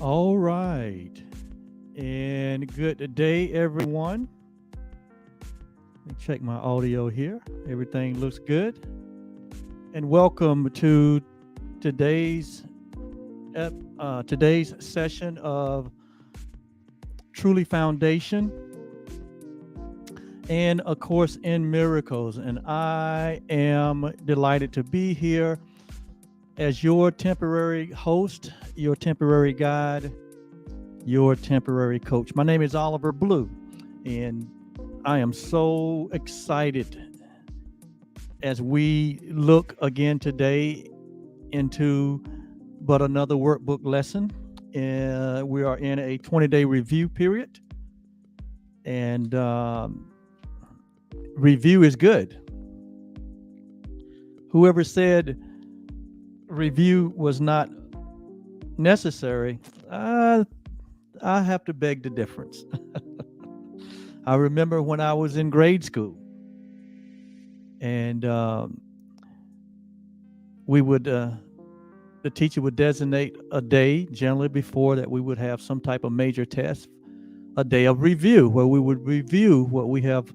All right. And good day, everyone. Let me check my audio here. Everything looks good. And welcome to today's today's session of Truly Foundation and A Course in Miracles. And I am delighted to be here as your temporary host, your temporary guide, your temporary coach. My name is Oliver Blue, and I am so excited as we look again today into but another workbook lesson. We are in a 20-day review period, and review is good. Whoever said review was not necessary, I have to beg the difference. I remember when I was in grade school, and we would the teacher would designate a day generally before that we would have some type of major test, a day of review where we would review what we have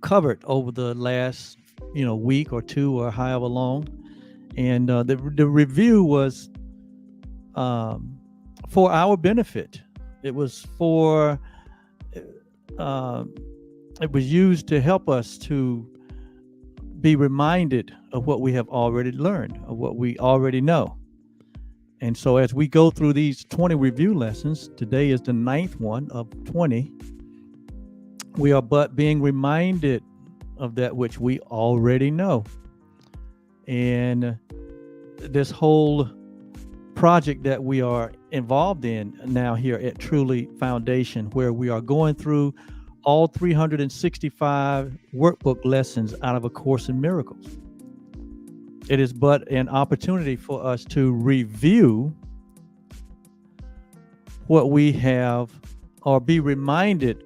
covered over the last week or two or however long. And the review was um, for our benefit. It was for uh, it was used to help us to be reminded of what we have already learned, of what we already know. And so, as we go through these 20 review lessons, today is the ninth one of 20. We are but being reminded of that which we already know. And this whole project that we are involved in now here at Truly Foundation, where we are going through all 365 workbook lessons out of A Course in Miracles. It is but an opportunity for us to review what we have or be reminded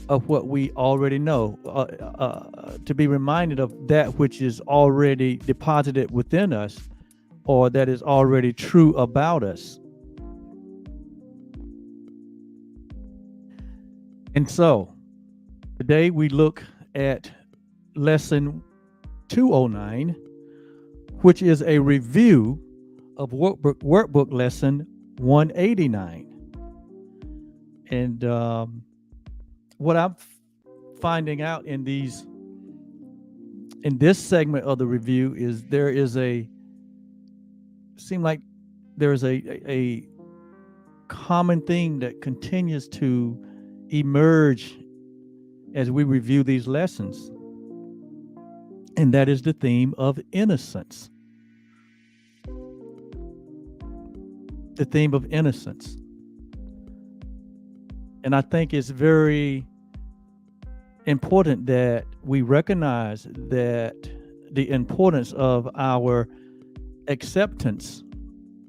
of what we already know, to be reminded of that which is already deposited within us or that is already true about us. And so today we look at lesson 209, which is a review of workbook lesson 189. And what I'm finding out in this segment of the review is there is a common theme that continues to emerge as we review these lessons, and that is the theme of innocence. The theme of innocence. And I think it's very important that we recognize that the importance of our acceptance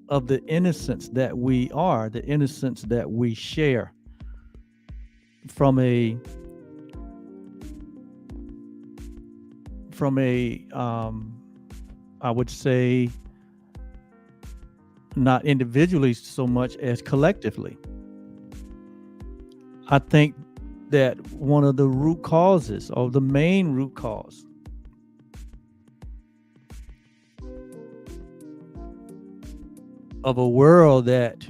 of the innocence that we are, the innocence that we share from a I would say not individually so much as collectively. I think that one of the root causes, or the main root cause, of a world that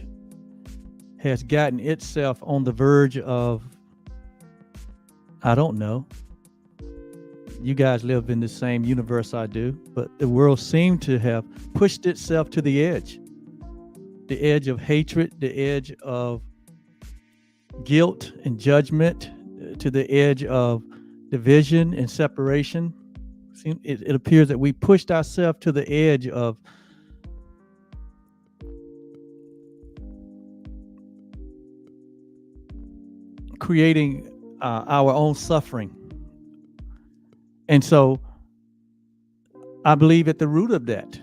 has gotten itself on the verge of, I don't know, you guys live in the same universe I do, but the world seemed to have pushed itself to the edge of hatred, the edge of guilt and judgment, to the edge of division and separation. It appears that we pushed ourselves to the edge of creating our own suffering. And so I believe at the root of that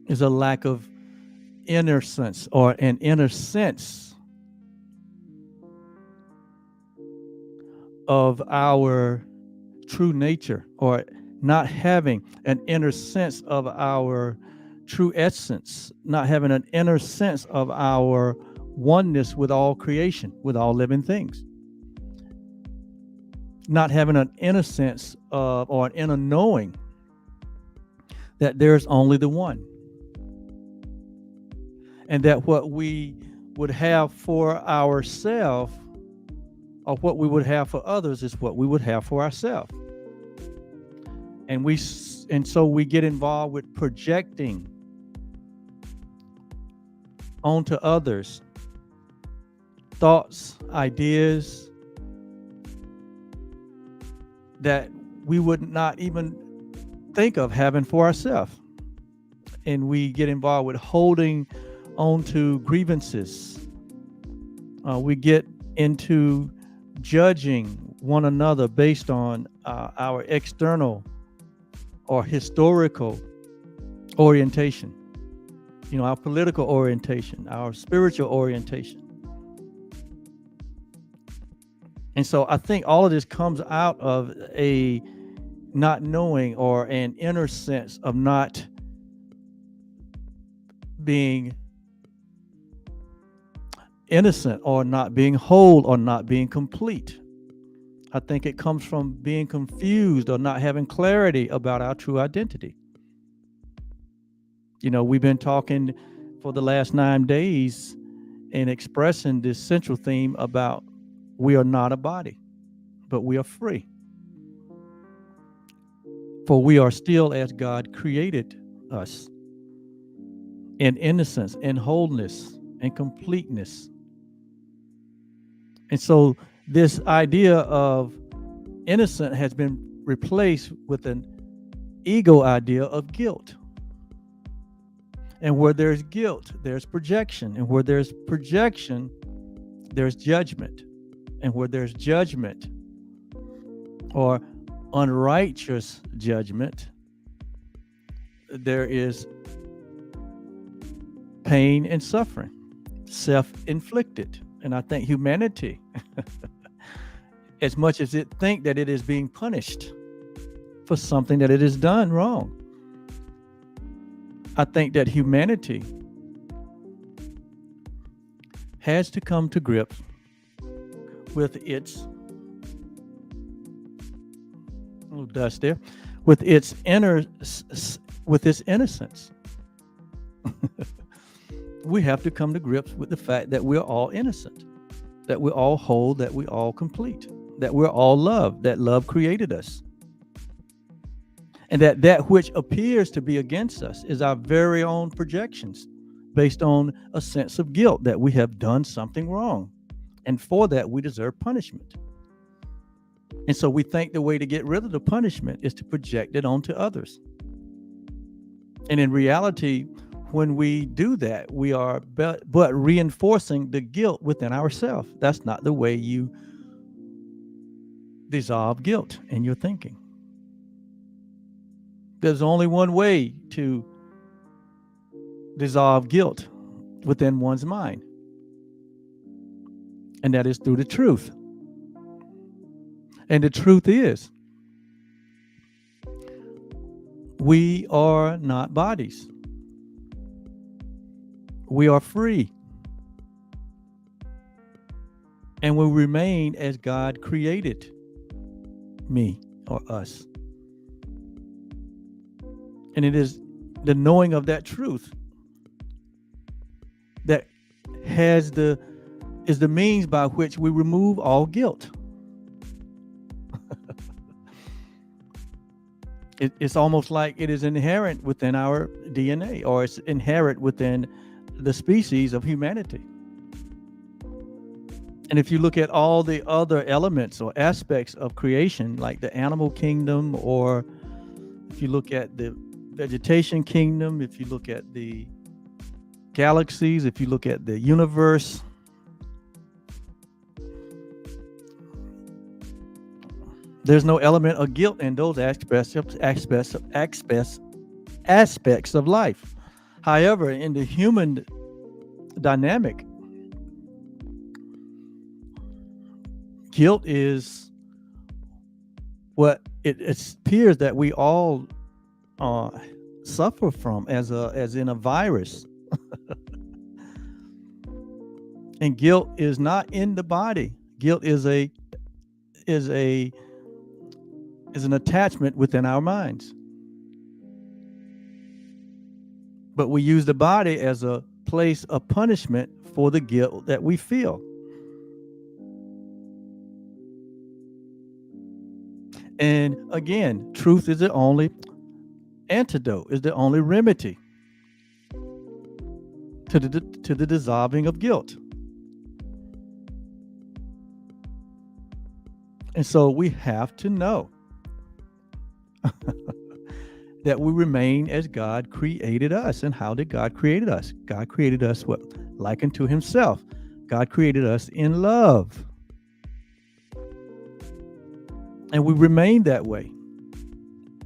is a lack of inner sense, or an inner sense of our true nature, or not having an inner sense of our true essence, not having an inner sense of our oneness with all creation, with all living things, not having an inner sense of, or an inner knowing that there's only the one, and that what we would have for ourselves, or what we would have for others, is what we would have for ourselves. And so we get involved with projecting onto others thoughts, ideas that we would not even think of having for ourselves. And we get involved with holding on to grievances. We get into judging one another based on our external or historical orientation, our political orientation, our spiritual orientation. And so I think all of this comes out of a not knowing, or an inner sense of not being innocent, or not being whole, or not being complete. I think it comes from being confused or not having clarity about our true identity. We've been talking for the last 9 days and expressing this central theme about we are not a body, but we are free. For we are still as God created us, in innocence, in wholeness, and completeness. And so this idea of innocent has been replaced with an ego idea of guilt. And where there's guilt, there's projection. And where there's projection, there's judgment. And where there's judgment, or unrighteous judgment, there is pain and suffering, self-inflicted. And I think humanity, as much as it think that it is being punished for something that it has done wrong, I think that humanity has to come to grips with its dust there, with its innocence. We have to come to grips with the fact that we're all innocent, that we're all whole, that we're all complete, that we're all love, that love created us. And that which appears to be against us is our very own projections, based on a sense of guilt that we have done something wrong, and for that we deserve punishment. And so we think the way to get rid of the punishment is to project it onto others. And in reality, when we do that, we are but reinforcing the guilt within ourselves. That's not the way you dissolve guilt in your thinking. There's only one way to dissolve guilt within one's mind, and that is through the truth. And the truth is, we are not bodies. We are free. And will remain as God created me, or us. And it is the knowing of that truth that is the means by which we remove all guilt. It's almost like it is inherent within our DNA, or it's inherent within the species of humanity. And if you look at all the other elements or aspects of creation, like the animal kingdom, or if you look at the vegetation kingdom, if you look at the galaxies, if you look at the universe, there's no element of guilt in those aspects of life. However, in the human dynamic, guilt is what it appears that we all suffer from as in a virus. And guilt is not in the body. Guilt is an attachment within our minds. But we use the body as a place of punishment for the guilt that we feel. And again, truth is the only antidote, is the only remedy to the dissolving of guilt. And so we have to know that we remain as God created us. And how did God create us? God created us what? Like unto himself. God created us in love. And we remain that way.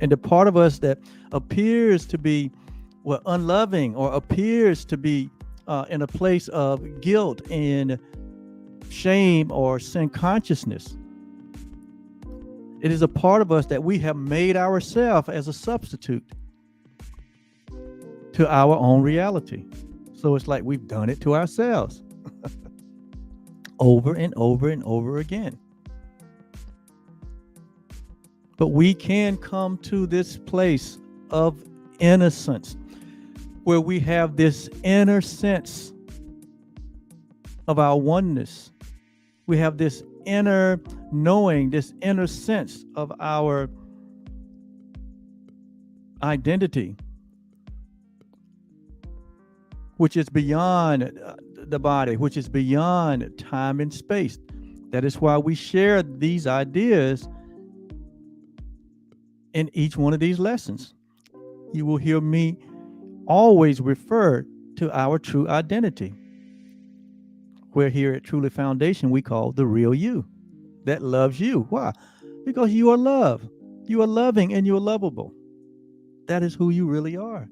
And the part of us that appears to be unloving, or appears to be in a place of guilt and shame or sin consciousness, it is a part of us that we have made ourselves as a substitute to our own reality. So it's like we've done it to ourselves over and over and over again. But we can come to this place of innocence where we have this inner sense of our oneness. We have this inner knowing, this inner sense of our identity, which is beyond the body, which is beyond time and space. That is why we share these ideas in each one of these lessons. You will hear me always refer to our true identity, where here at Truly Foundation we call the real you that loves you. Why? Because you are love. You are loving and you are lovable. That is who you really are.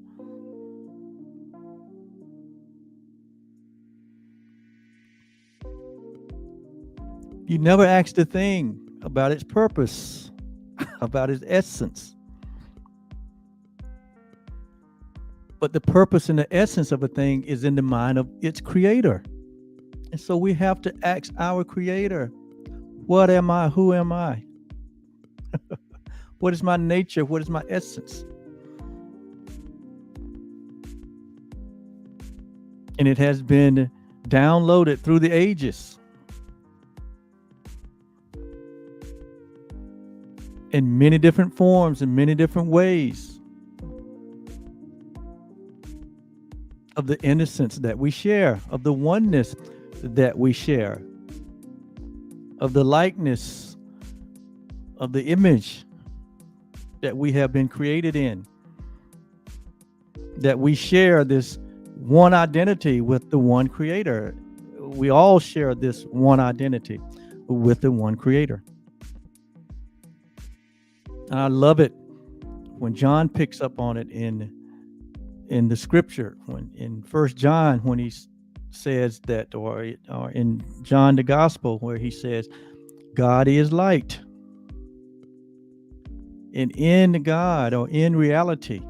You never asked a thing about its purpose, about its essence. But the purpose and the essence of a thing is in the mind of its creator. And so we have to ask our creator, what am I? Who am I? What is my nature? What is my essence? And it has been downloaded through the ages in many different forms, in many different ways, of the innocence that we share, of the oneness that we share, of the likeness, of the image that we have been created in, that we share this one identity with the one creator. We all share this one identity with the one creator. And I love it when John picks up on it in the scripture, when in 1 John, when he says that, or in John the Gospel, where he says, God is light. And in God, or in reality,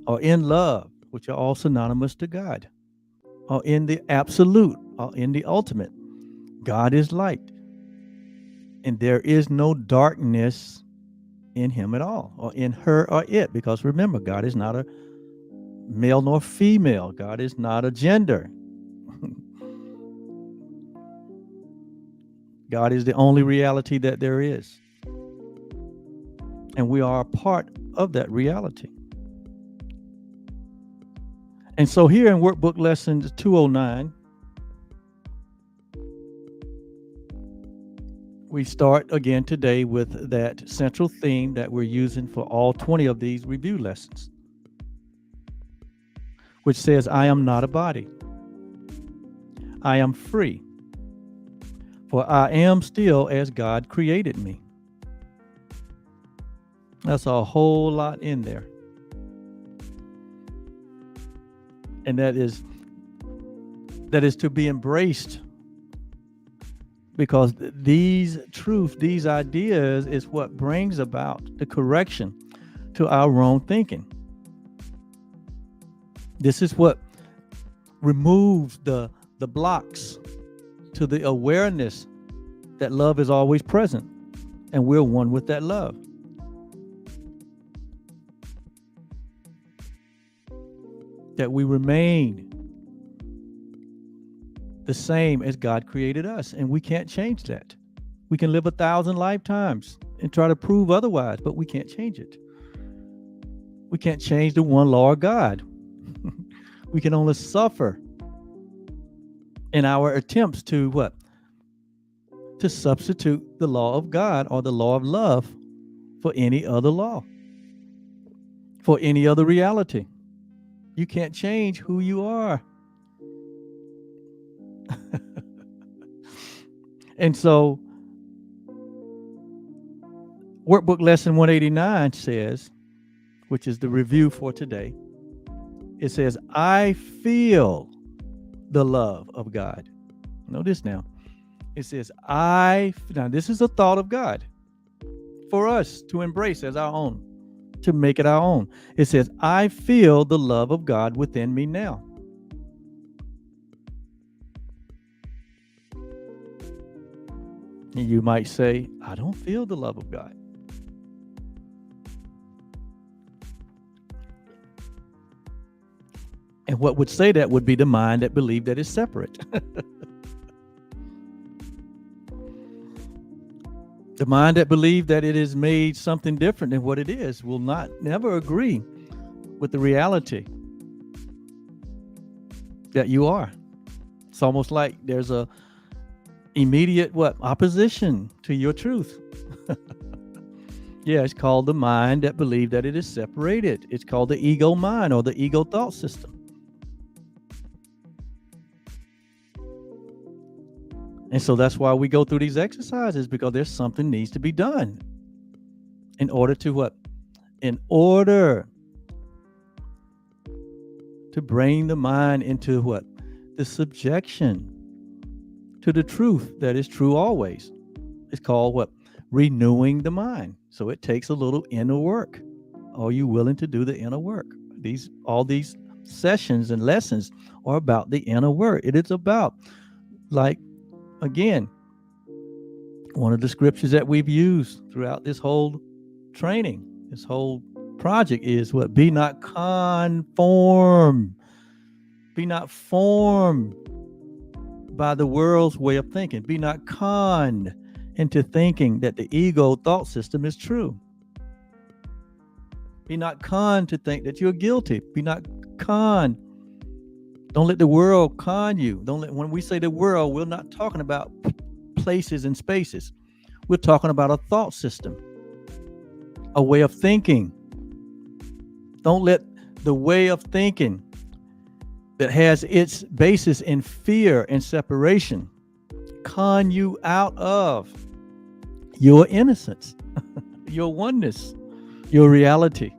or in love, which are all synonymous to God, or in the absolute, or in the ultimate, God is light. And there is no darkness in him at all, or in her or it, because remember, God is not a male nor female. God is not a gender. God is the only reality that there is. And we are a part of that reality. And so here in Workbook Lessons 209, we start again today with that central theme that we're using for all 20 of these review lessons, which says, I am not a body. I am free, for I am still as God created me. That's a whole lot in there. And that is to be embraced, because these truths, these ideas is what brings about the correction to our wrong thinking. This is what removes the blocks to the awareness that love is always present, and we're one with that love. That we remain the same as God created us, and we can't change that. We can live 1,000 lifetimes and try to prove otherwise, but we can't change it. We can't change the one law of God. We can only suffer in our attempts to what? To substitute the law of God or the law of love for any other law, for any other reality. You can't change who you are. And so, Workbook Lesson 189 says, which is the review for today, it says, I feel the love of God. Notice now, it says, now this is a thought of God for us to embrace as our own, to make it our own. It says, I feel the love of God within me now. And you might say, I don't feel the love of God. And what would say that would be the mind that believed that it's separate. The mind that believed that it is made something different than what it is will never agree with the reality that you are. It's almost like there's a immediate opposition to your truth. Yeah, it's called the mind that believed that it is separated. It's called the ego mind or the ego thought system. And so that's why we go through these exercises, because there's something needs to be done in order to what? In order to bring the mind into what? The subjection to the truth that is true always. It's called what? Renewing the mind. So it takes a little inner work. Are you willing to do the inner work? All these sessions and lessons are about the inner work. It is about, like, again, one of the scriptures that we've used throughout this whole training, this whole project is what? Be not conformed. Be not formed by the world's way of thinking. Be not conned into thinking that the ego thought system is true. Be not conned to think that you're guilty. Be not conned. Don't let the world con you. When we say the world, we're not talking about places and spaces. We're talking about a thought system, a way of thinking. Don't let the way of thinking that has its basis in fear and separation con you out of your innocence, your oneness, your reality.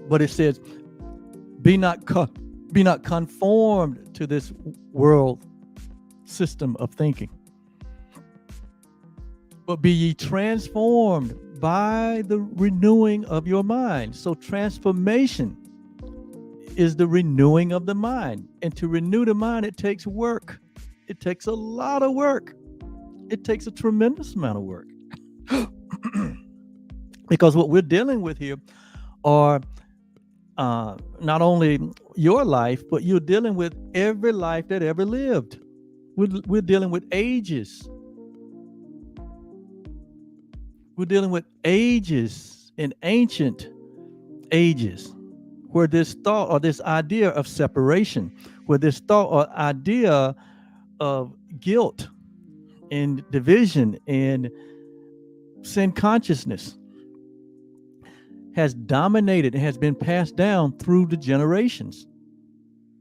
But it says, be not conformed to this world system of thinking, but be ye transformed by the renewing of your mind. So transformation is the renewing of the mind. And to renew the mind, it takes work. It takes a lot of work. It takes a tremendous amount of work. Because what we're dealing with here are not only your life, but you're dealing with every life that ever lived. We're dealing with ages. We're dealing with ages and ancient ages where this thought or this idea of separation, where this thought or idea of guilt and division and sin consciousness has dominated and has been passed down through the generations.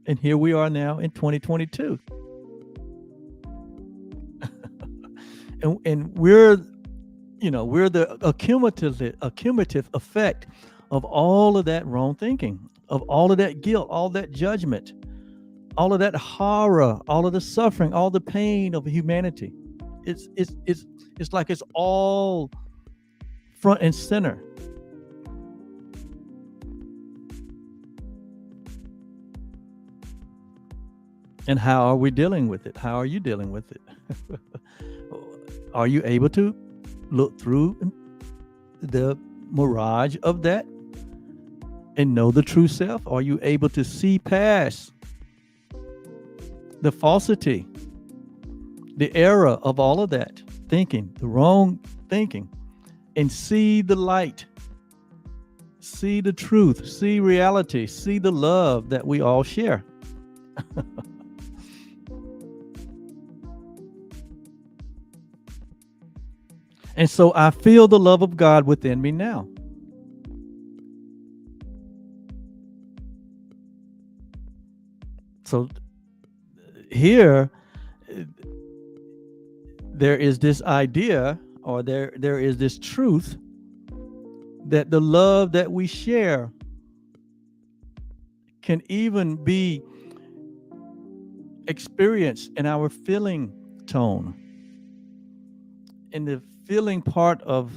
And here we are now in 2022. and we're the accumulative effect of all of that wrong thinking, of all of that guilt, all that judgment, all of that horror, all of the suffering, all the pain of humanity. It's like it's all front and center. And how are we dealing with it? How are you dealing with it? Are you able to look through the mirage of that and know the true self? Are you able to see past the falsity, the error of all of that thinking, the wrong thinking, and see the light, see the truth, see reality, see the love that we all share? And so I feel the love of God within me now. So here, there is this idea, or there is this truth, that the love that we share can even be experienced in our feeling tone, in the feeling part of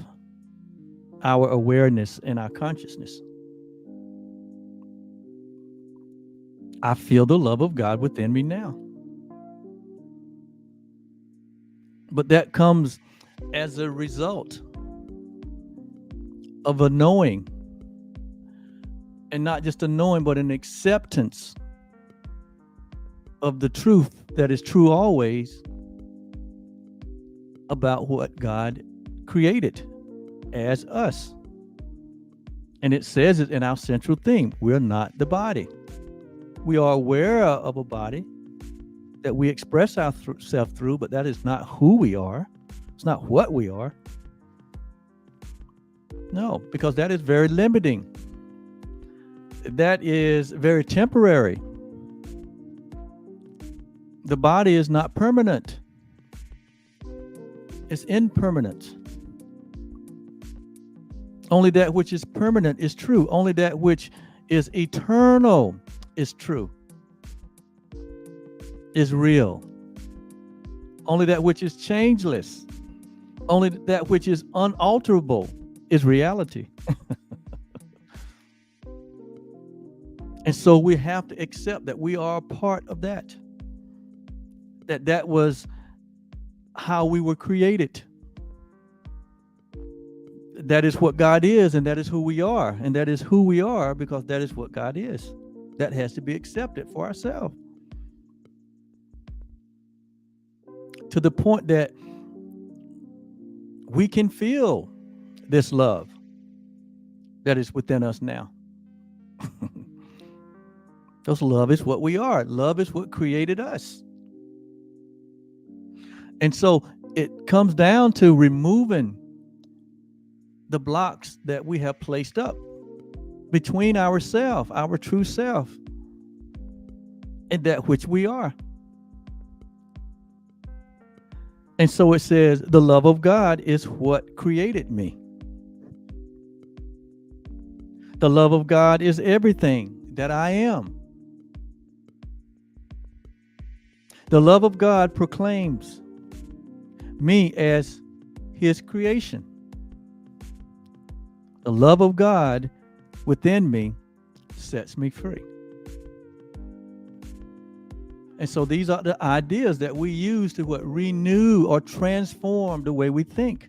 our awareness and our consciousness. I feel the love of God within me now. But that comes as a result of a knowing, and not just a knowing, but an acceptance of the truth that is true always about what God created as us. And it says it in our central theme: we're not the body. We are aware of a body that we express ourselves through, but that is not who we are. It's not what we are. No, because that is very limiting. That is very temporary. The body is not permanent. It's impermanent. Only that which is permanent is true. Only that which is eternal is true, is real. Only that which is changeless, only that which is unalterable is reality. And so we have to accept that we are a part of that. That was how we were created. That is what God is, and that is who we are. And that is who we are because that is what God is. That has to be accepted for ourselves. To the point that we can feel this love that is within us now. Because love is what we are. Love is what created us. And so it comes down to removing the blocks that we have placed up between ourselves, our true self, and that which we are. And so it says, the love of God is what created me. The love of God is everything that I am. The love of God proclaims me as his creation. The love of God within me sets me free. And so these are the ideas that we use to renew or transform the way we think,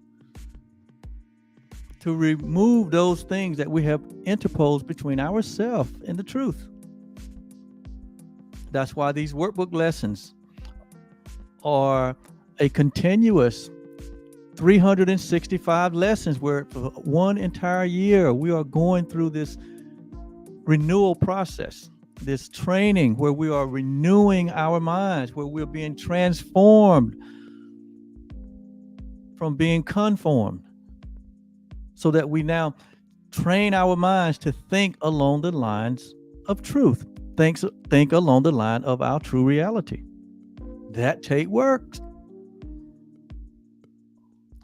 to remove those things that we have interposed between ourselves and the truth. That's why these workbook lessons are a continuous 365 lessons, where for one entire year we are going through this renewal process, this training where we are renewing our minds, where we're being transformed from being conformed, so that we now train our minds to think along the lines of truth, think along the line of our true reality. That take work.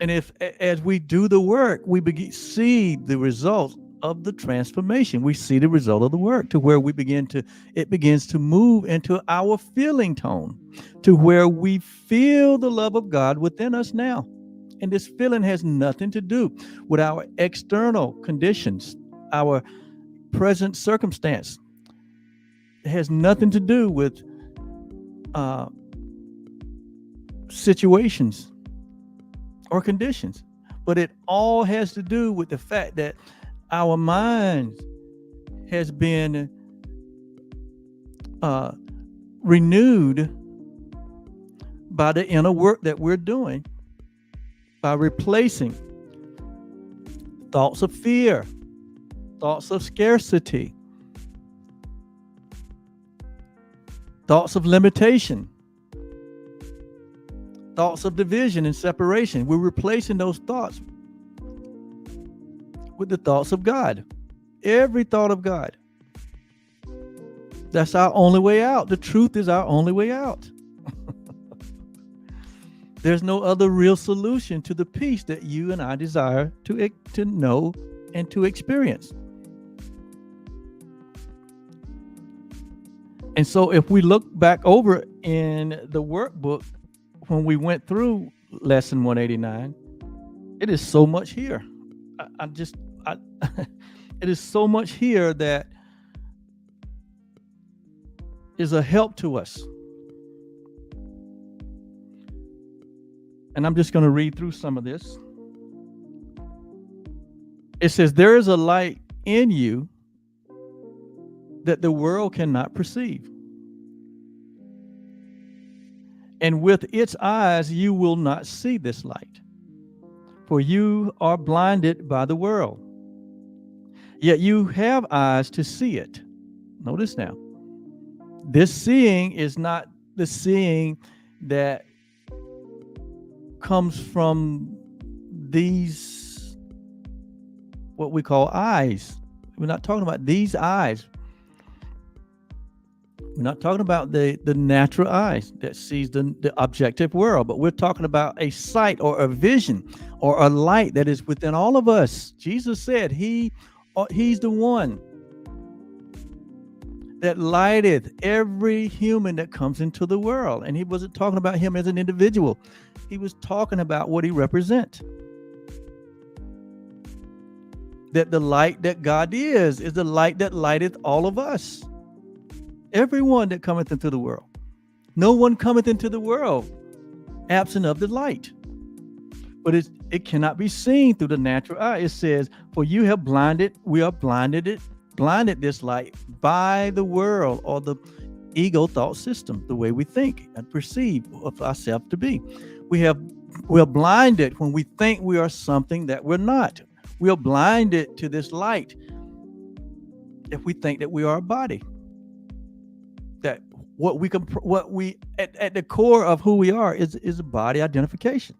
And if, as we do the work, we see the results of the transformation, we see the result of the work, to where it begins to move into our feeling tone, to where we feel the love of God within us now. And this feeling has nothing to do with our external conditions, our present circumstance. It has nothing to do with uh, situations or conditions, but it all has to do with the fact that our mind has been renewed by the inner work that we're doing, by replacing thoughts of fear, thoughts of scarcity, thoughts of limitation, thoughts of division and separation. We're replacing those thoughts with the thoughts of God. Every thought of God. That's our only way out. The truth is our only way out. There's no other real solution to the peace that you and I desire to know and to experience. And so if we look back over in the workbook, when we went through lesson 189, it is so much here. It is so much here that is a help to us. And I'm just going to read through some of this. It says, there is a light in you that the world cannot perceive. And with its eyes, you will not see this light, for you are blinded by the world. Yet you have eyes to see it. Notice now, this seeing is not the seeing that comes from these, what we call eyes. We're not talking about these eyes. We're not talking about the natural eyes that sees the objective world, but we're talking about a sight or a vision or a light that is within all of us. Jesus said he's the one that lighteth every human that comes into the world. And he wasn't talking about him as an individual. He was talking about what he represents. That the light that God is the light that lighteth all of us. Everyone that cometh into the world. No one cometh into the world absent of the light. But it cannot be seen through the natural eye. It says, for you have blinded this light by the world, or the ego thought system, the way we think and perceive of ourselves to be. We are blinded when we think we are something that we're not. We are blinded to this light if we think that we are a body. That at the core of who we are is a body identification.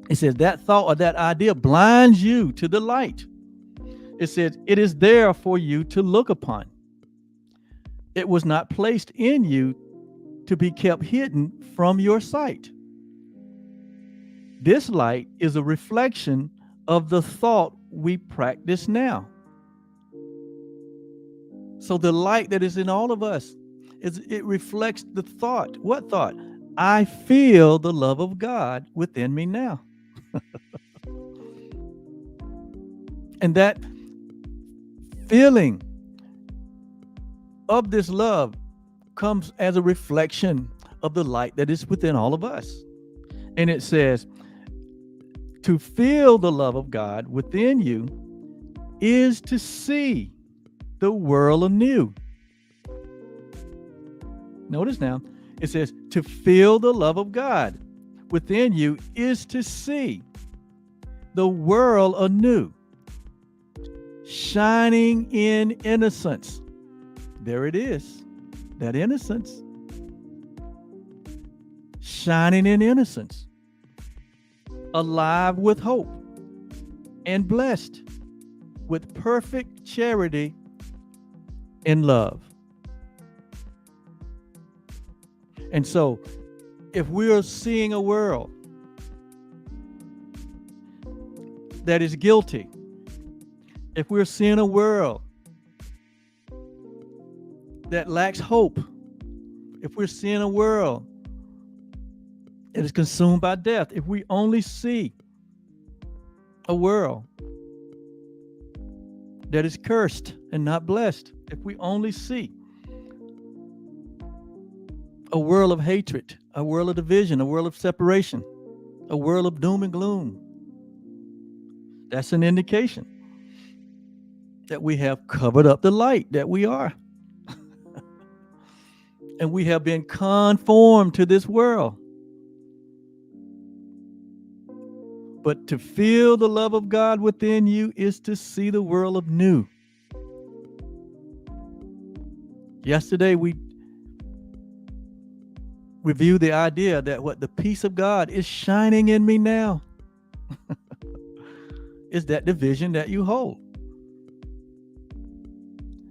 It says that thought or that idea blinds you to the light. It says it is there for you to look upon. It was not placed in you to be kept hidden from your sight. This light is a reflection of the thought we practice now. So the light that is in all of us, it reflects the thought. What thought? I feel the love of God within me now. And that feeling of this love comes as a reflection of the light that is within all of us. And it says, to feel the love of God within you is to see the world anew. Notice now, it says to feel the love of God within you is to see the world anew, shining in innocence. There it is, that innocence. Shining in innocence, alive with hope, and blessed with perfect charity and love. And so, if we are seeing a world that is guilty, if we're seeing a world that lacks hope, if we're seeing a world that is consumed by death, if we only see a world that is cursed and not blessed, if we only see a world of hatred, a world of division, a world of separation, a world of doom and gloom. That's an indication that we have covered up the light that we are. And we have been conformed to this world. But to feel the love of God within you is to see the world anew. Yesterday, we reviewed the idea that what the peace of God is shining in me now is that the vision that you hold.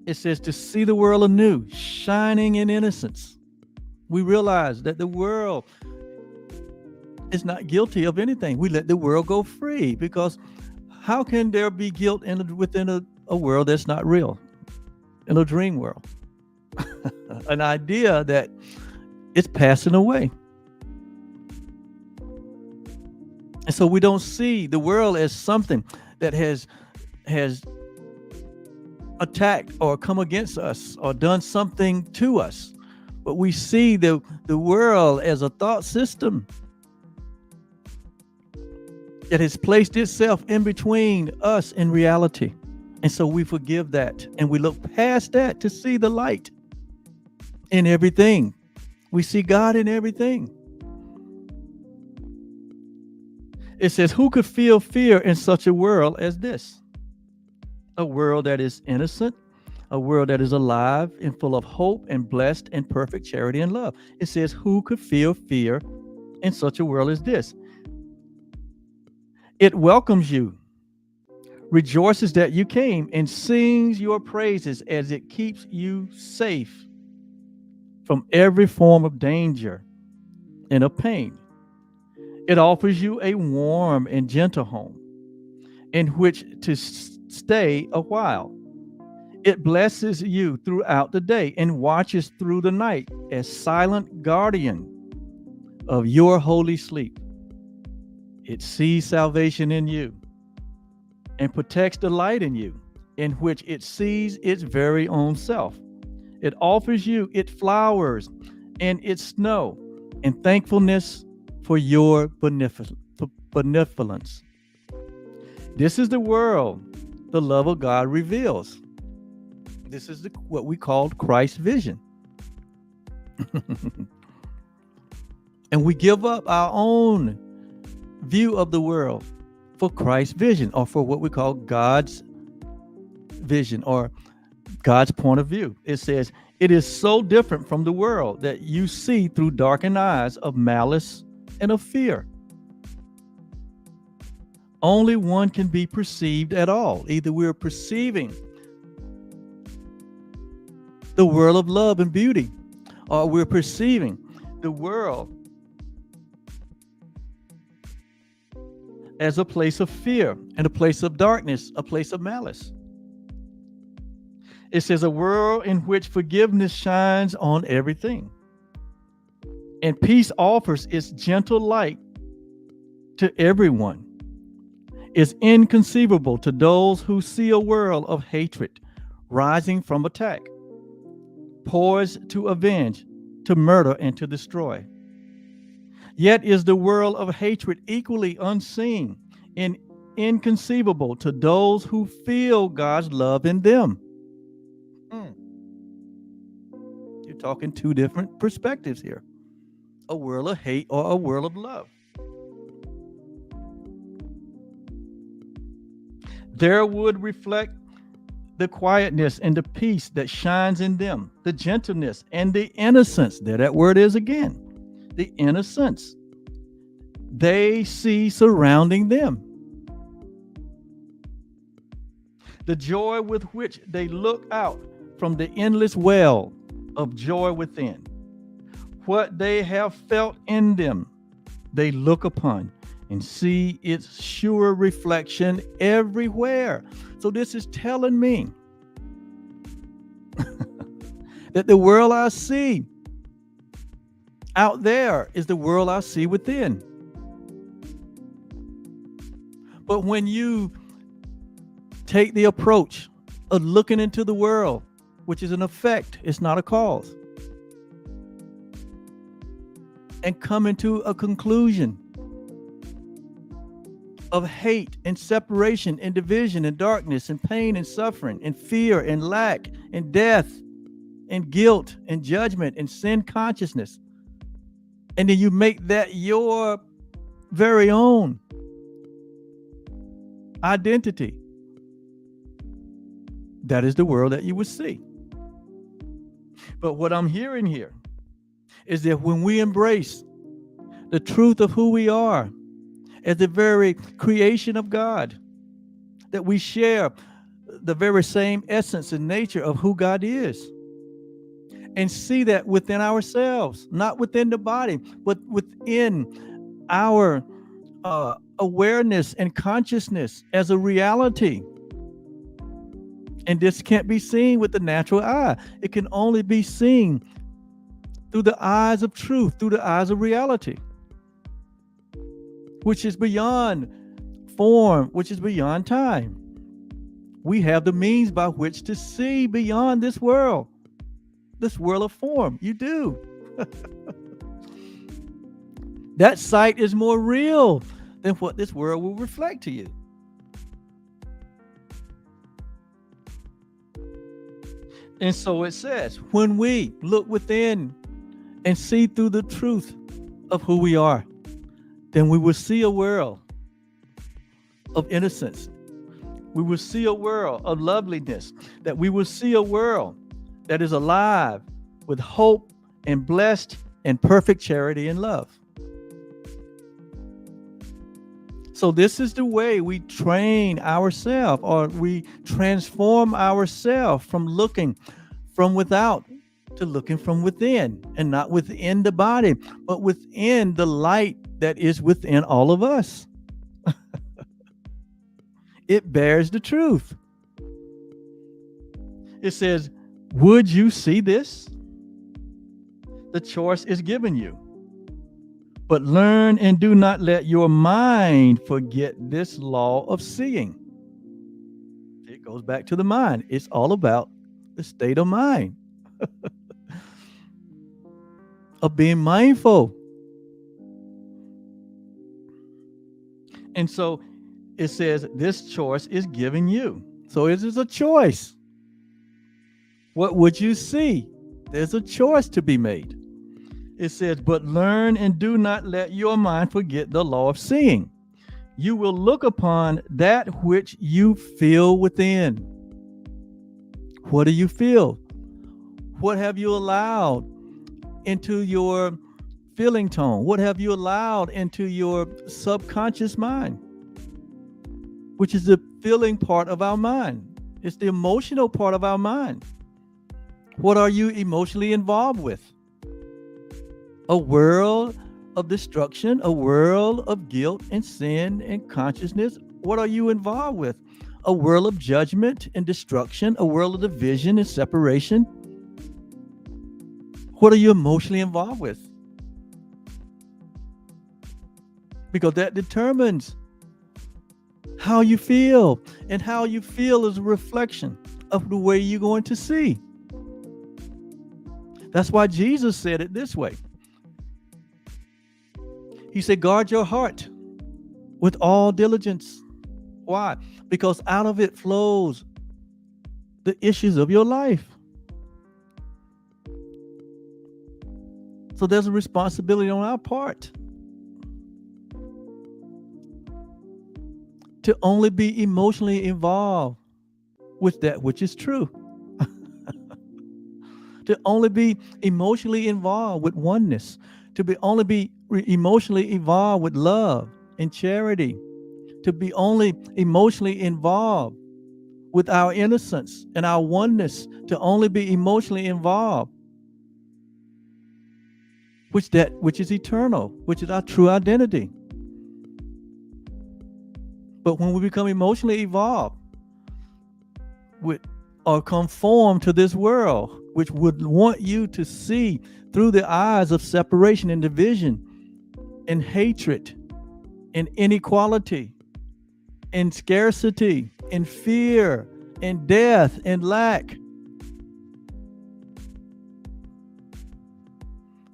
It says to see the world anew, shining in innocence. We realize that the world is not guilty of anything. We let the world go free, because how can there be guilt within a world that's not real, in a dream world? An idea that it's passing away. And so we don't see the world as something that has attacked or come against us or done something to us, but we see the world as a thought system that has placed itself in between us and reality. And so we forgive that, and we look past that to see the light in everything. We see God in everything. It says, who could feel fear in such a world as this? A world that is innocent, a world that is alive and full of hope and blessed and perfect charity and love. It says, who could feel fear in such a world as this? It welcomes you, rejoices that you came, and sings your praises as it keeps you safe from every form of danger and of pain. It offers you a warm and gentle home in which to stay a while. It blesses you throughout the day and watches through the night as silent guardian of your holy sleep. It sees salvation in you and protects the light in you, in which it sees its very own self. It offers you its flowers and its snow and thankfulness for your benevolence. This is the world the love of God reveals. This is what we call Christ's vision. And we give up our own view of the world for Christ's vision, or for what we call God's vision or God's point of view. It says, it is so different from the world that you see through darkened eyes of malice and of fear. Only one can be perceived at all. Either we're perceiving the world of love and beauty, or we're perceiving the world as a place of fear and a place of darkness, a place of malice. It says a world in which forgiveness shines on everything, and peace offers its gentle light to everyone. Is inconceivable to those who see a world of hatred rising from attack, poised to avenge, to murder, and to destroy. Yet is the world of hatred equally unseen and inconceivable to those who feel God's love in them. You're talking two different perspectives here. A world of hate or a world of love. There would reflect the quietness and the peace that shines in them, the gentleness and the innocence. There that word is again, the innocence they see surrounding them. The joy with which they look out from the endless well of joy within. What they have felt in them, they look upon and see its sure reflection everywhere. So this is telling me that the world I see out there is the world I see within. But when you take the approach of looking into the world, which is an effect, it's not a cause. and coming to a conclusion of hate and separation and division and darkness and pain and suffering and fear and lack and death and guilt and judgment and sin consciousness. And then you make that your very own identity. That is the world that you would see. But what I'm hearing here is that when we embrace the truth of who we are as the very creation of God, that we share the very same essence and nature of who God is, and see that within ourselves, not within the body, but within our awareness and consciousness as a reality. And this can't be seen with the natural eye. It can only be seen through the eyes of truth, through the eyes of reality, which is beyond form, which is beyond time. We have the means by which to see beyond this world of form. You do. That sight is more real than what this world will reflect to you. And so it says, when we look within and see through the truth of who we are, then we will see a world of innocence. We will see a world of loveliness, that we will see a world that is alive with hope and blessed and perfect charity and love. So this is the way we train ourselves, or we transform ourselves from looking from without to looking from within, and not within the body, but within the light that is within all of us. It bears the truth. It says, would you see this? The choice is given you. But learn and do not let your mind forget this law of seeing. It goes back to the mind. It's all about the state of mind, of being mindful. And so it says this choice is given you. So it is a choice. What would you see? There's a choice to be made. It says, but learn and do not let your mind forget the law of seeing. You will look upon that which you feel within. What do you feel? What have you allowed into your feeling tone? What have you allowed into your subconscious mind? Which is the feeling part of our mind. It's the emotional part of our mind. What are you emotionally involved with? A world of destruction, a world of guilt and sin and consciousness. What are you involved with? A world of judgment and destruction, a world of division and separation. What are you emotionally involved with? Because that determines how you feel, and how you feel is a reflection of the way you're going to see. That's why Jesus said it this way. He said, guard your heart with all diligence. Why? Because out of it flows the issues of your life. So there's a responsibility on our part to only be emotionally involved with that which is true. To only be emotionally involved with oneness, to be only be emotionally involved with love and charity, to be only emotionally involved with our innocence and our oneness, to only be emotionally involved with that which is eternal, which is our true identity. But when we become emotionally involved with or conform to this world, which would want you to see through the eyes of separation and division and hatred and inequality and scarcity and fear and death and lack,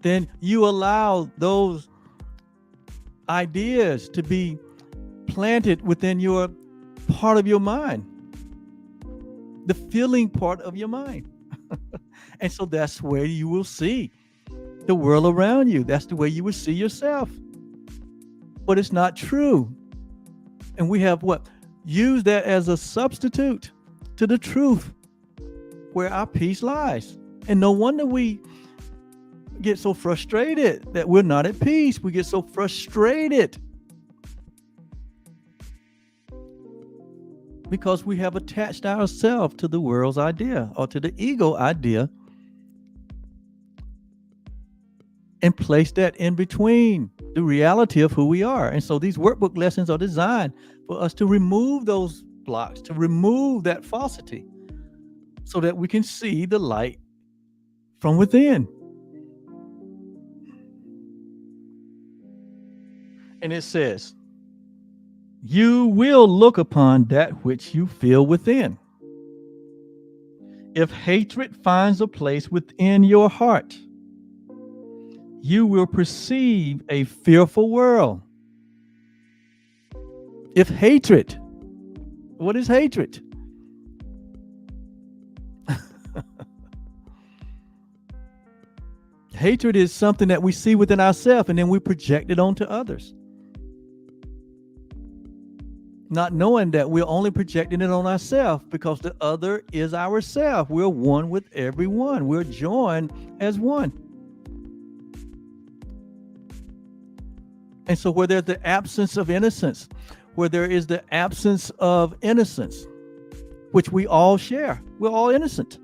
then you allow those ideas to be planted within your part of your mind, the feeling part of your mind. And so that's where you will see the world around you. That's the way you will see yourself. But it's not true. And we have what? Use that as a substitute to the truth where our peace lies. And no wonder we get so frustrated that we're not at peace. We get so frustrated because we have attached ourselves to the world's idea or to the ego idea and placed that in between the reality of who we are. And so these workbook lessons are designed for us to remove those blocks, to remove that falsity, so that we can see the light from within. And it says, you will look upon that which you feel within. If hatred finds a place within your heart, you will perceive a fearful world. If hatred, what is hatred? Hatred is something that we see within ourselves and then we project it onto others, not knowing that we're only projecting it on ourselves because the other is ourself. We're one with everyone. We're joined as one. And so where there's the absence of innocence, where there is the absence of innocence, which we all share, we're all innocent.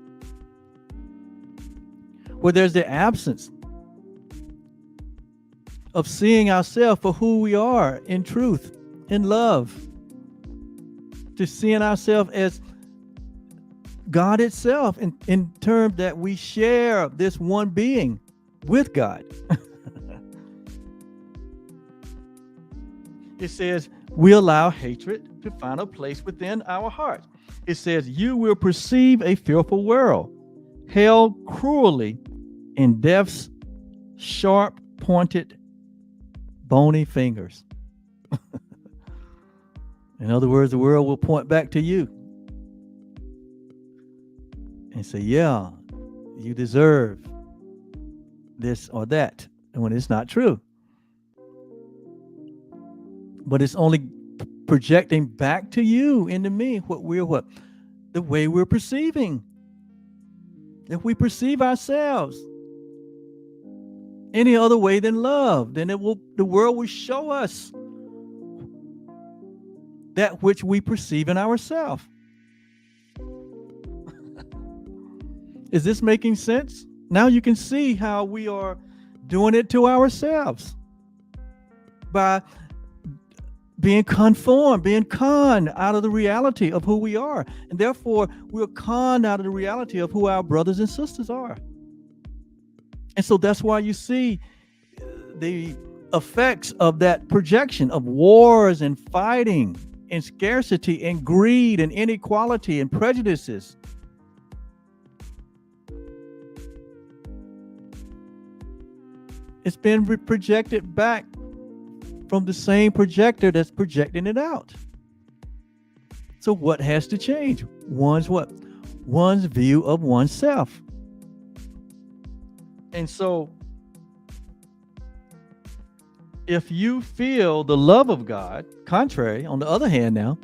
Where there's the absence of seeing ourselves for who we are in truth, in love, to seeing ourselves as God itself in terms that we share this one being with God. It says, we allow hatred to find a place within our hearts. It says, you will perceive a fearful world, held cruelly in death's sharp pointed bony fingers. In other words, the world will point back to you and say, yeah, you deserve this or that, and when it's not true. But it's only projecting back to you and to me the way we're perceiving. If we perceive ourselves any other way than love, then the world will show us that which we perceive in ourselves. Is this making sense? Now you can see how we are doing it to ourselves by being conformed, being conned out of the reality of who we are. And therefore, we're conned out of the reality of who our brothers and sisters are. And so that's why you see the effects of that projection of wars and fighting and scarcity and greed and inequality and prejudices. It's been projected back from the same projector that's projecting it out. So what has to change? One's view of oneself. And so if you feel the love of God, contrary, on the other hand now,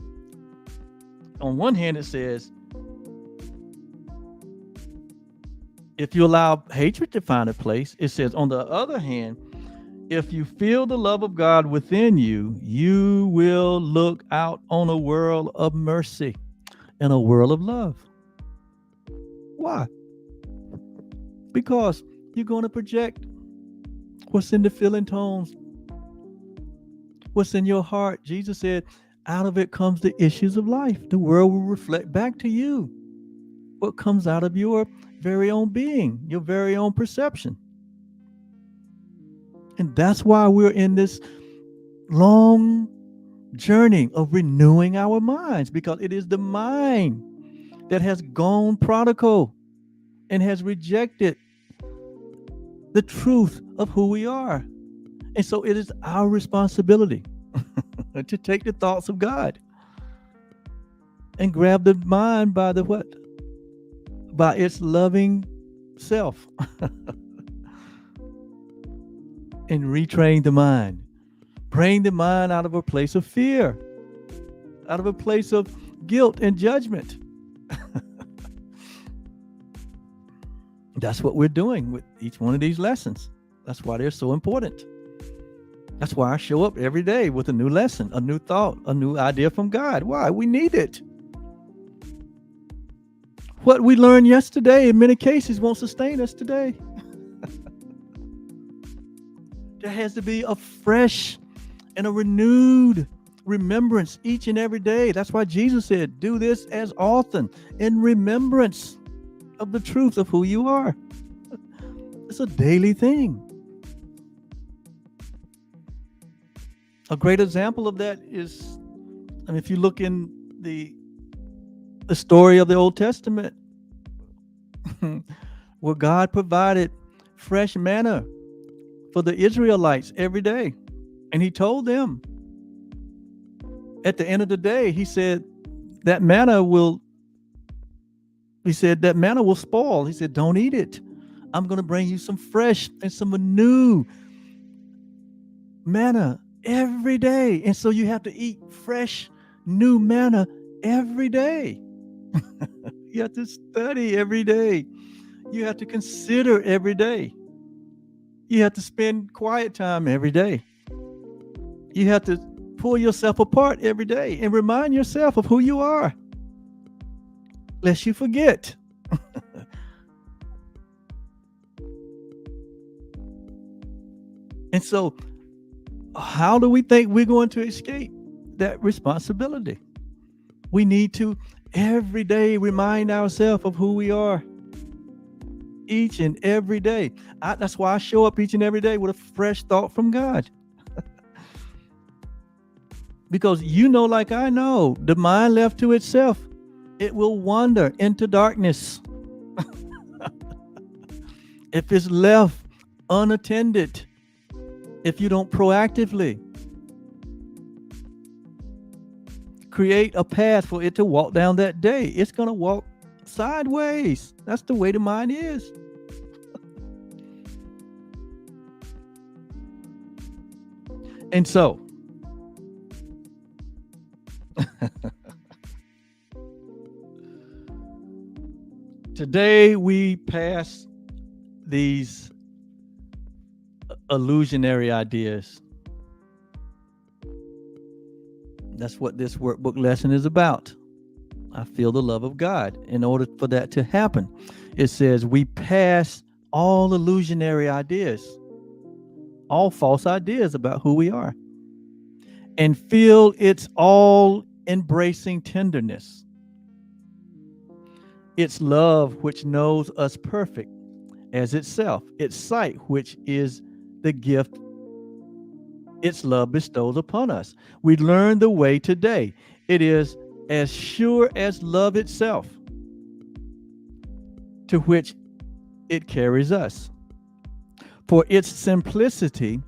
on one hand it says, if you allow hatred to find a place, it says, on the other hand, if you feel the love of God within you, you will look out on a world of mercy and a world of love. Why? Because you're going to project what's in the feeling tones, what's in your heart. Jesus said, out of it comes the issues of life. The world will reflect back to you what comes out of your very own being, your very own perception. And that's why we're in this long journey of renewing our minds, because it is the mind that has gone prodigal and has rejected the truth of who we are. And so it is our responsibility to take the thoughts of God and grab the mind by the what? By its loving self and retrain the mind. Bring the mind out of a place of fear, out of a place of guilt and judgment. That's what we're doing with each one of these lessons. That's why they're so important. That's why I show up every day with a new lesson, a new thought, a new idea from God. Why? We need it. What we learned yesterday in many cases won't sustain us today. There has to be a fresh and a renewed remembrance each and every day. That's why Jesus said, do this as often in remembrance of the truth of who you are. It's a daily thing. A great example of that is, if you look in the story of the Old Testament, where God provided fresh manna for the Israelites every day. And he told them at the end of the day, he said that manna will spoil. He said, don't eat it. I'm going to bring you some fresh and some new manna every day. And so you have to eat fresh, new manna every day. You have to study every day. You have to consider every day. You have to spend quiet time every day. You have to pull yourself apart every day and remind yourself of who you are, lest you forget. And so, how do we think we're going to escape that responsibility? We need to every day remind ourselves of who we are. Each and every day. That's why I show up each and every day with a fresh thought from God. Because like I know, the mind left to itself, it will wander into darkness. If it's left unattended, if you don't proactively create a path for it to walk down that day, it's going to walk sideways. That's the way the mind is. And so, today we pass these illusionary ideas. That's what this workbook lesson is about. I feel the love of God. In order for that to happen, it says we pass all illusionary ideas, all false ideas about who we are, and feel its all embracing tenderness. Its love, which knows us perfect as itself, its sight, which is the gift its love bestows upon us. We learn the way today. It is as sure as love itself, to which it carries us. For its simplicity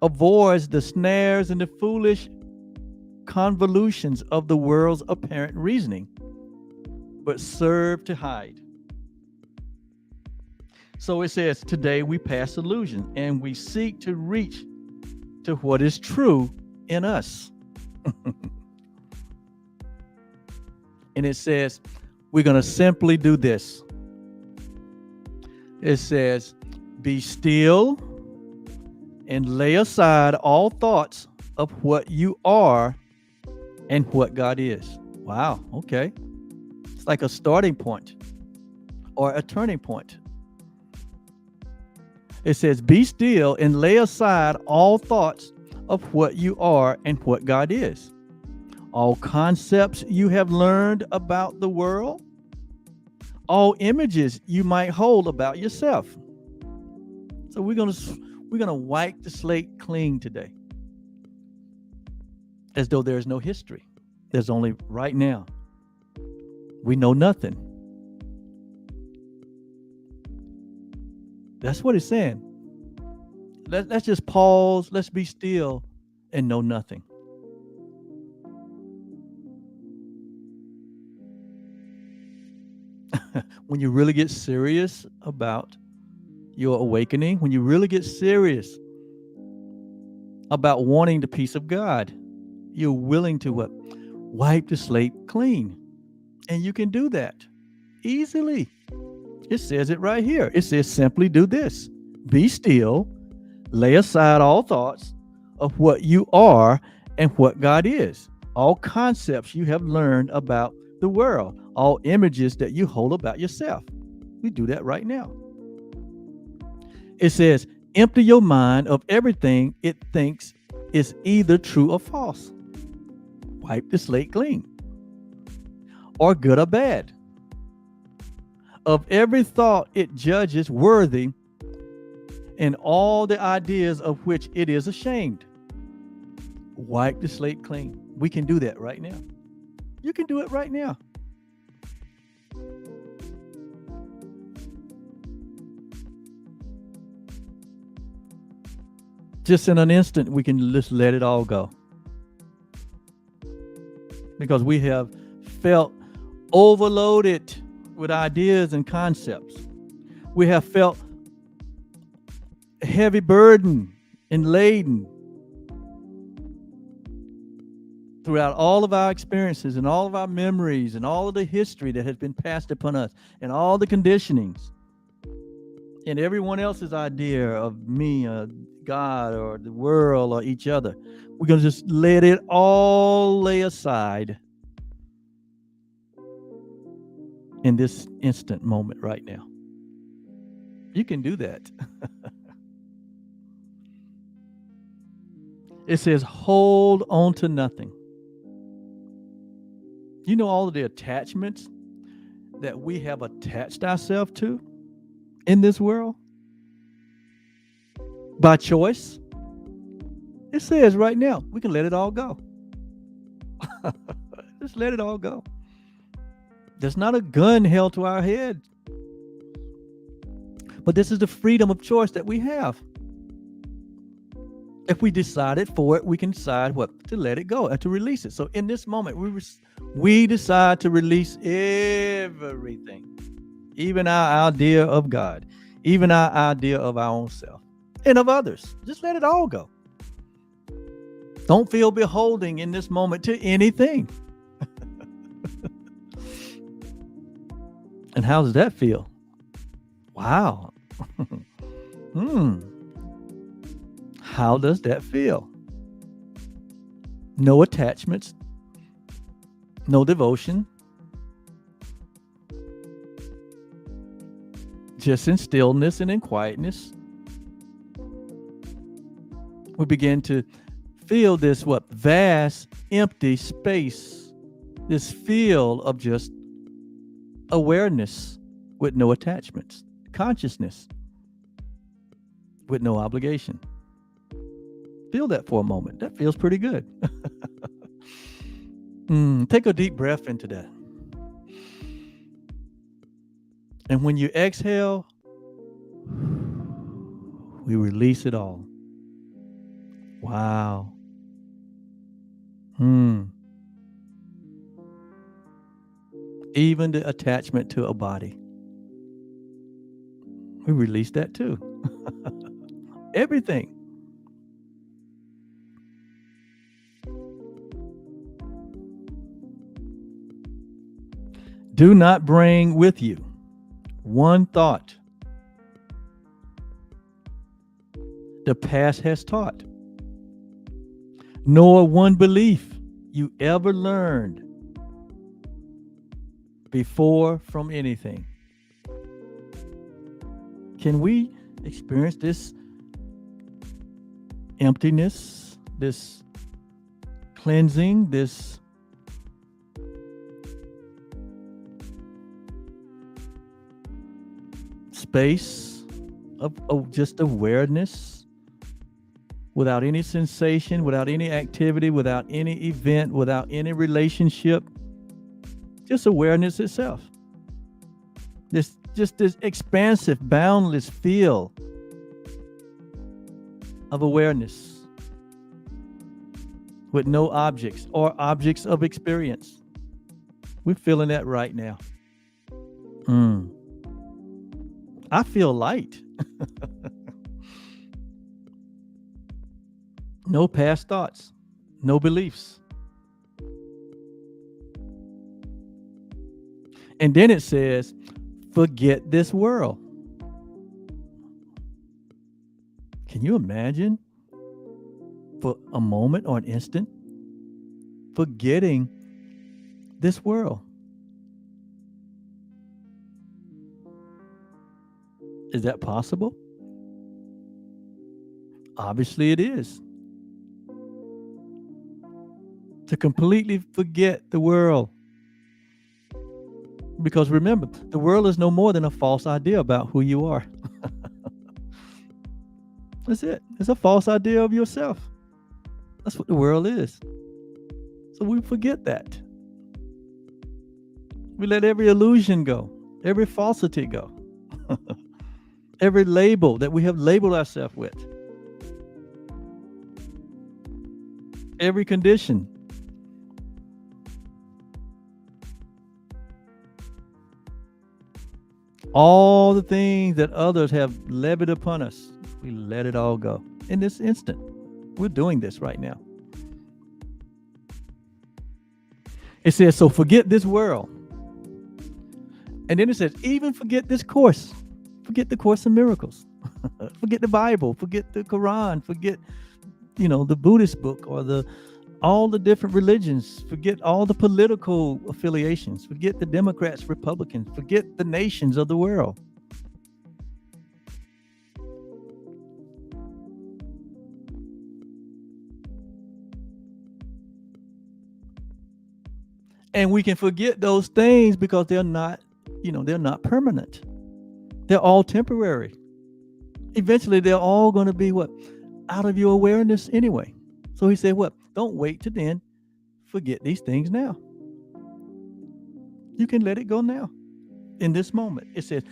avoids the snares and the foolish convolutions of the world's apparent reasoning, but serve to hide. So it says, today we pass illusion and we seek to reach to what is true in us. And it says, we're going to simply do this. It says, be still and lay aside all thoughts of what you are and what God is. Wow, okay. It's like a starting point or a turning point. It says, be still and lay aside all thoughts of what you are and what God is. All concepts you have learned about the world, all images you might hold about yourself. So we're gonna wipe the slate clean today, as though there's no history. There's only right now. We know nothing. That's what it's saying. Let's just pause. Let's be still and know nothing. When you really get serious about your awakening, when you really get serious about wanting the peace of God, you're willing to what? Wipe the slate clean. And you can do that easily. It says it right here. It says simply do this. Be still, lay aside all thoughts of what you are and what God is. All concepts you have learned about the world, all images that you hold about yourself. We do that right now. It says, empty your mind of everything it thinks is either true or false. Wipe the slate clean. Or good or bad. Of every thought it judges worthy, and all the ideas of which it is ashamed. Wipe the slate clean. We can do that right now. You can do it right now. Just in an instant, we can just let it all go. Because we have felt overloaded with ideas and concepts. We have felt heavy burden and laden throughout all of our experiences and all of our memories and all of the history that has been passed upon us and all the conditionings and everyone else's idea of me, God, or the world, or each other. We're going to just let it all lay aside in this instant moment right now. You can do that. It says, hold on to nothing. You know all of the attachments that we have attached ourselves to in this world? By choice. It says right now, we can let it all go. Just let it all go. There's not a gun held to our head. But this is the freedom of choice that we have. If we decided for it, we can decide what? To let it go and to release it. So in this moment, we decide to release everything. Even our idea of God. Even our idea of our own self. And of others. Just let it all go. Don't feel beholding in this moment to anything. And how does that feel? Wow. How does that feel? No attachments. No devotion. Just in stillness and in quietness. We begin to feel this vast, empty space. This feel of just awareness with no attachments. Consciousness with no obligation. Feel that for a moment. That feels pretty good. Take a deep breath into that. And when you exhale, we release it all. Wow. Even the attachment to a body. We release that too. Everything. Do not bring with you one thought the past has taught, nor one belief you ever learned before from anything. Can we experience this emptiness, this cleansing, this space of just awareness without any sensation, without any activity, without any event, without any relationship? Just awareness itself. This expansive, boundless feel of awareness with no objects or objects of experience. We're feeling that right now. I feel light. No past thoughts, no beliefs. And then it says, forget this world. Can you imagine for a moment or an instant forgetting this world? Is that possible? Obviously, it is. To completely forget the world. Because remember, the world is no more than a false idea about who you are. That's it. It's a false idea of yourself. That's what the world is. So we forget that. We let every illusion go, every falsity go, every label that we have labeled ourselves with, every condition. All the things that others have levied upon us, we let it all go in this instant. We're doing this right now. It says, so forget this world. And then it says, even forget this course. Forget the Course in Miracles. Forget the Bible. Forget the Quran. Forget, the Buddhist book or all the different religions. Forget all the political affiliations. Forget the Democrats, Republicans. Forget the nations of the world. And we can forget those things because they're not permanent. They're all temporary. Eventually, they're all going to be out of your awareness anyway. So he said, don't wait to then. Forget these things now. You can let it go now. In this moment, it says,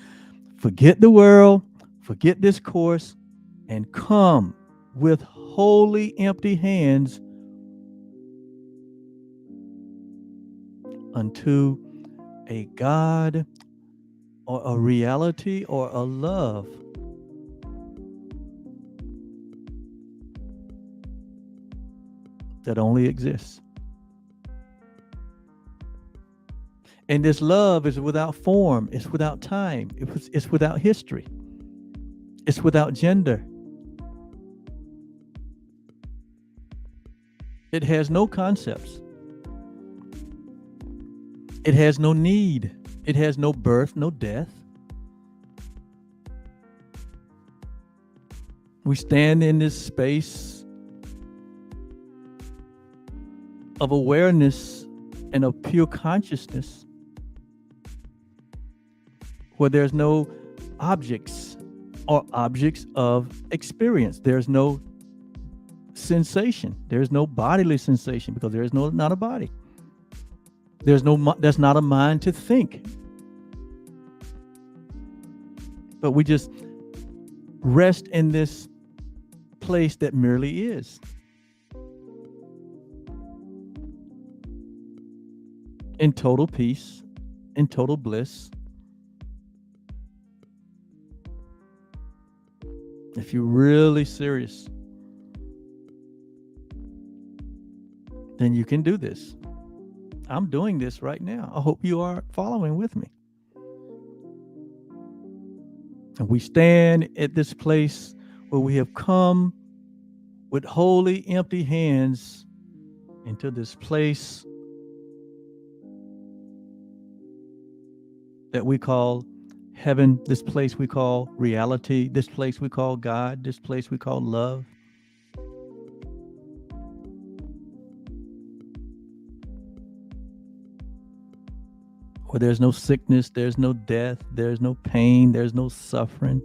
forget the world, forget this course, and come with wholly empty hands unto a God or a reality or a love that only exists. And this love is without form, it's without time, it's without history, it's without gender. It has no concepts. It has no need. It has no birth, no death. We stand in this space of awareness and of pure consciousness where there's no objects or objects of experience. There's no sensation. There's no bodily sensation because there is not a body. There's not a mind to think. But we just rest in this place that merely is. In total peace, in total bliss. If you're really serious, then you can do this. I'm doing this right now. I hope you are following with me. And we stand at this place where we have come with wholly empty hands into this place that we call heaven, this place we call reality, this place we call God, this place we call love. Where there's no sickness, there's no death, there's no pain, there's no suffering,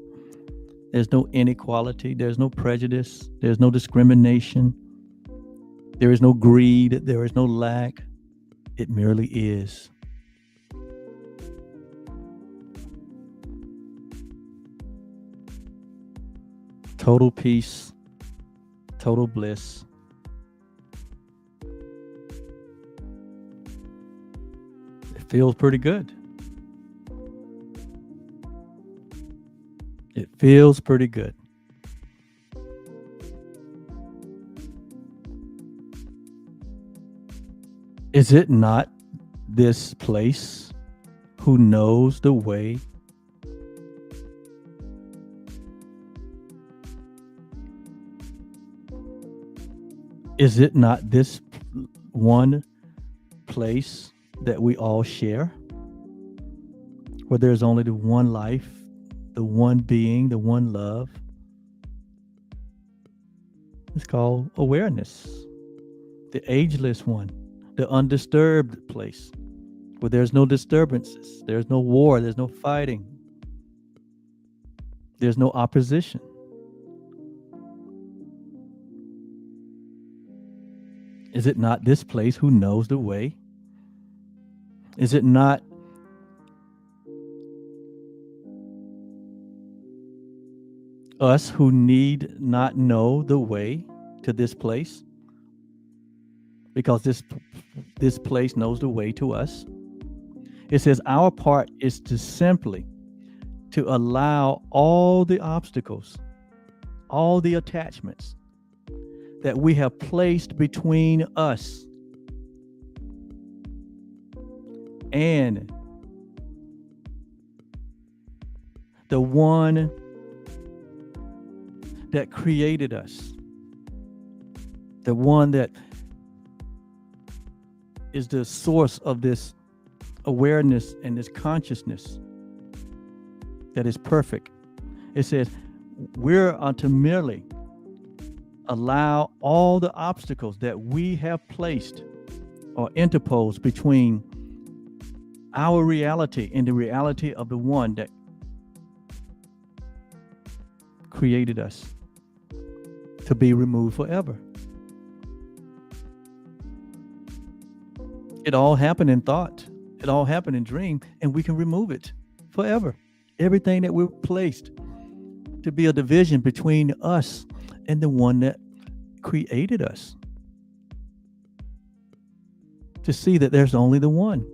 there's no inequality, there's no prejudice, there's no discrimination, there is no greed, there is no lack. It merely is. Total peace, total bliss. It feels pretty good. It feels pretty good. Is it not this place who knows the way? Is it not this one place that we all share? Where there's only the one life, the one being, the one love. It's called awareness, the ageless one, the undisturbed place, where there's no disturbances, there's no war, there's no fighting, there's no opposition. Is it not this place who knows the way? Is it not us who need not know the way to this place? Because this place knows the way to us. It says our part is to simply to allow all the obstacles, all the attachments that we have placed between us and the one that created us, the one that is the source of this awareness and this consciousness that is perfect. It says we're to merely allow all the obstacles that we have placed or interposed between our reality and the reality of the one that created us to be removed forever. It all happened in thought. It all happened in dream, and we can remove it forever. Everything that we're placed to be a division between us and the one that created us. To see that there's only the one,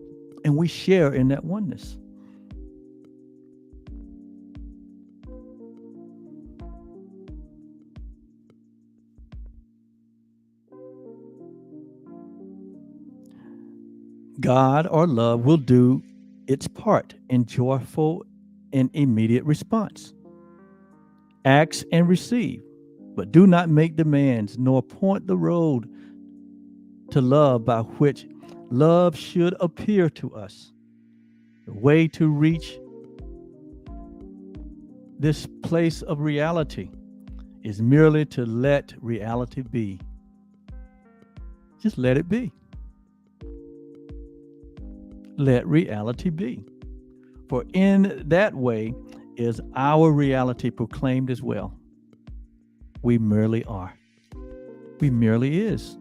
and we share in that oneness. God or love will do its part in joyful and immediate response. Ask and receive, but do not make demands nor point the road to love by which love should appear to us. The way to reach this place of reality is merely to let reality be. Just let it be. Let reality be. For in that way is our reality proclaimed as well. We merely are. We merely is.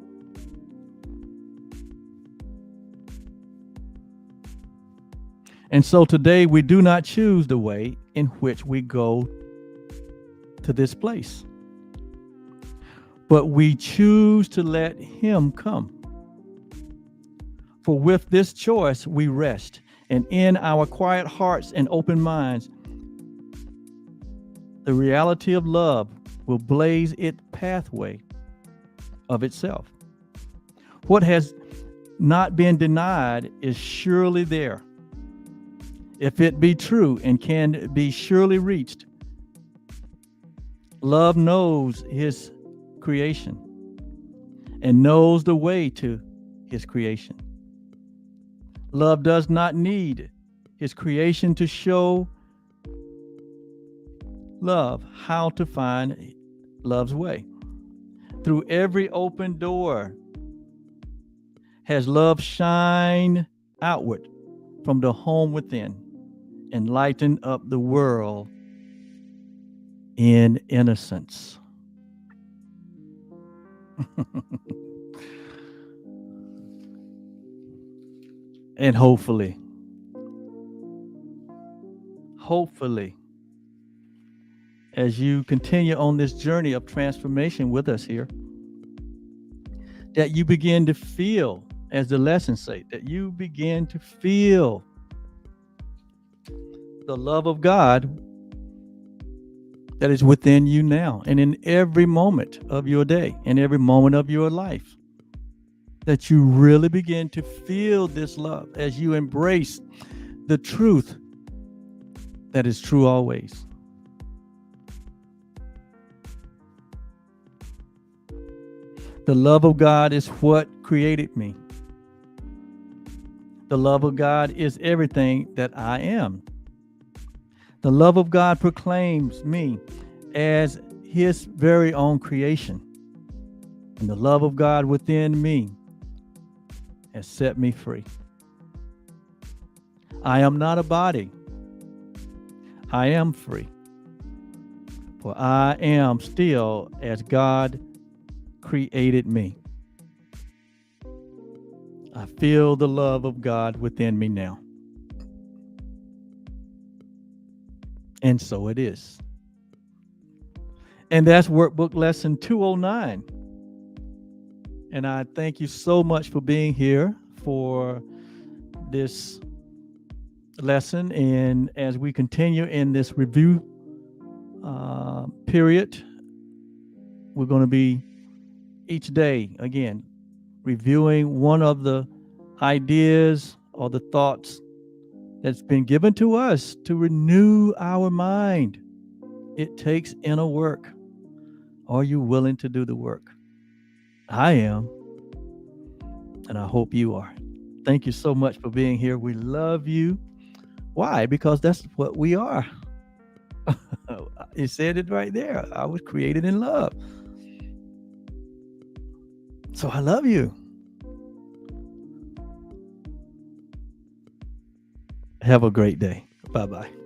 And so today we do not choose the way in which we go to this place, but we choose to let him come. For with this choice we rest, and in our quiet hearts and open minds, the reality of love will blaze its pathway of itself. What has not been denied is surely there. If it be true and can be surely reached, love knows his creation and knows the way to his creation. Love does not need his creation to show love how to find love's way. Through every open door has love shined outward from the home within and lighten up the world in innocence. And hopefully, as you continue on this journey of transformation with us here, that you begin to feel, as the lessons say, that you begin to feel the love of God that is within you now and in every moment of your day, in every moment of your life. That you really begin to feel this love as you embrace the truth that is true always. The love of God is what created me. The love of God is everything that I am. The love of God proclaims me as his very own creation. And the love of God within me has set me free. I am not a body. I am free. For I am still as God created me. I feel the love of God within me now. And so it is. And that's workbook lesson 209. And I thank you so much for being here for this lesson. And as we continue in this review period, we're going to be each day, again, reviewing one of the ideas or the thoughts that's been given to us to renew our mind. It takes inner work. Are you willing to do the work? I am, and I hope you are. Thank you so much for being here. We love you. Why? Because that's what we are. You said it right there. I was created in love. So I love you. Have a great day. Bye-bye.